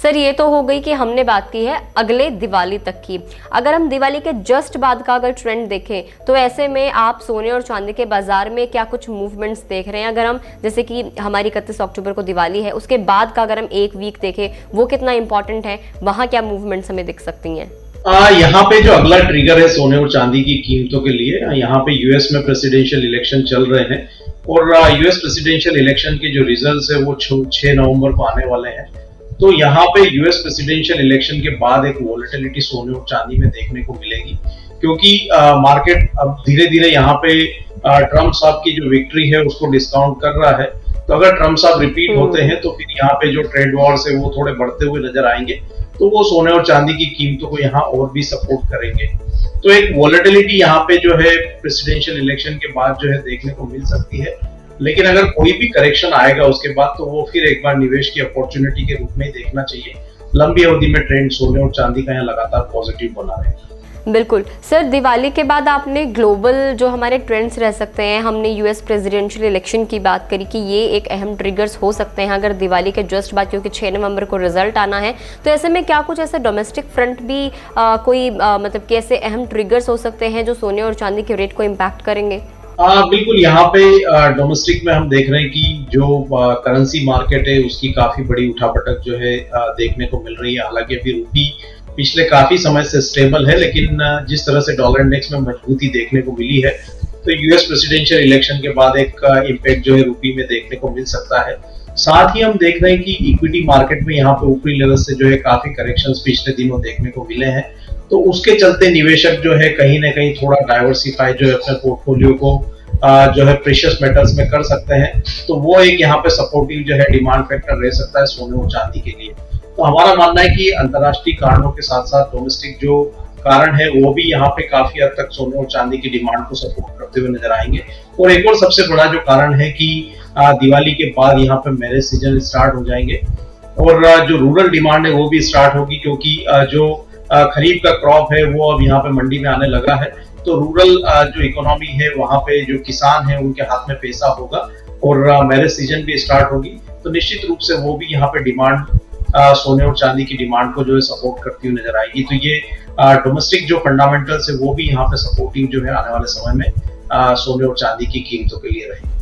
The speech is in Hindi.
सर ये तो हो गई कि हमने बात की है अगले दिवाली तक की। अगर हम दिवाली के जस्ट बाद का अगर ट्रेंड देखें तो ऐसे में आप सोने और चांदी के बाजार में क्या कुछ मूवमेंट्स देख रहे हैं? अगर हम जैसे कि हमारी 31 अक्टूबर को दिवाली है, उसके बाद का अगर हम एक वीक देखें वो कितना इंपॉर्टेंट है, वहां क्या मूवमेंट्स हमें दिख सकती हैं? यहाँ पे जो अगला ट्रिगर है सोने और चांदी की कीमतों के लिए, यहाँ पे यूएस में प्रेसिडेंशियल इलेक्शन चल रहे हैं और यूएस प्रेसिडेंशियल इलेक्शन के जो रिजल्ट्स है वो 6 नवंबर को आने वाले हैं। तो यहाँ पे यूएस प्रेसिडेंशियल इलेक्शन के बाद एक वॉलेटिलिटी सोने और चांदी में देखने को मिलेगी, क्योंकि मार्केट अब धीरे धीरे यहाँ पे ट्रम्प साहब की जो विक्ट्री है उसको डिस्काउंट कर रहा है। तो अगर ट्रम्प साहब रिपीट होते हैं तो फिर यहाँ पे जो ट्रेड वॉर्स है वो थोड़े बढ़ते हुए नजर आएंगे, तो वो सोने और चांदी की कीमतों को यहाँ और भी सपोर्ट करेंगे। तो एक वॉलेटिलिटी यहाँ पे जो है प्रेसिडेंशियल इलेक्शन के बाद जो है देखने को मिल सकती है। लेकिन अगर कोई भी करेक्शन आएगा उसके बाद तो वो फिर एक बार निवेश की अपॉर्चुनिटी के रूप में ही देखना चाहिए। लंबी अवधि में ट्रेंड सोने और चांदी का यहाँ लगातार पॉजिटिव बना रहेगा। बिल्कुल सर, दिवाली के बाद आपने ग्लोबल जो हमारे ट्रेंड्स रह सकते हैं, हमने यूएस प्रेसिडेंशियल इलेक्शन की बात करी कि ये एक अहम ट्रिगर्स हो सकते हैं अगर दिवाली के जस्ट बाद, क्योंकि 6 नवंबर को रिजल्ट आना है। तो ऐसे में क्या कुछ ऐसे डोमेस्टिक फ्रंट भी कोई मतलब कि ऐसे अहम ट्रिगर्स हो सकते हैं जो सोने और चांदी के रेट को इम्पैक्ट करेंगे? बिल्कुल, यहाँ पे डोमेस्टिक में हम देख रहे हैं कि जो करेंसी मार्केट है उसकी काफी बड़ी उठापटक जो है देखने को मिल रही है। हालांकि अभी रूपी पिछले काफी समय से स्टेबल है, लेकिन जिस तरह से डॉलर इंडेक्स में मजबूती देखने को मिली है तो यूएस प्रेसिडेंशियल इलेक्शन के बाद एक इम्पैक्ट जो है रूपी में देखने को मिल सकता है। साथ ही हम देख रहे हैं कि इक्विटी मार्केट में यहाँ पे ऊपरी लेवल से जो है काफी करेक्शंस पिछले दिनों देखने को मिले हैं। तो उसके चलते निवेशक जो है कहीं ना कहीं थोड़ा डाइवर्सिफाई जो है अपने पोर्टफोलियो को जो है प्रेशियस मेटल्स में कर सकते हैं। तो वो एक यहाँ पे सपोर्टिव जो है डिमांड फैक्टर रह सकता है सोने और चांदी के लिए। तो हमारा मानना है कि अंतर्राष्ट्रीय कारणों के साथ साथ डोमेस्टिक जो कारण है वो भी यहाँ पे काफी हद तक सोने और चांदी की डिमांड को सपोर्ट करते हुए नजर आएंगे। और एक और सबसे बड़ा जो कारण है कि दिवाली के बाद यहाँ पे मैरिज सीजन स्टार्ट हो जाएंगे और जो रूरल डिमांड है वो भी स्टार्ट होगी, क्योंकि जो खरीफ का क्रॉप है वो अब यहाँ पे मंडी में आने लगा है। तो रूरल जो इकोनॉमी है वहाँ पे जो किसान है उनके हाथ में पैसा होगा और मैरिज सीजन भी स्टार्ट होगी, तो निश्चित रूप से वो भी यहाँ पे डिमांड सोने और चांदी की डिमांड को जो है सपोर्ट करती हुई नजर आएगी। तो ये डोमेस्टिक जो फंडामेंटल्स है वो भी यहाँ पे सपोर्टिव जो है आने वाले समय में सोने और चांदी की कीमतों के लिए रहेगी।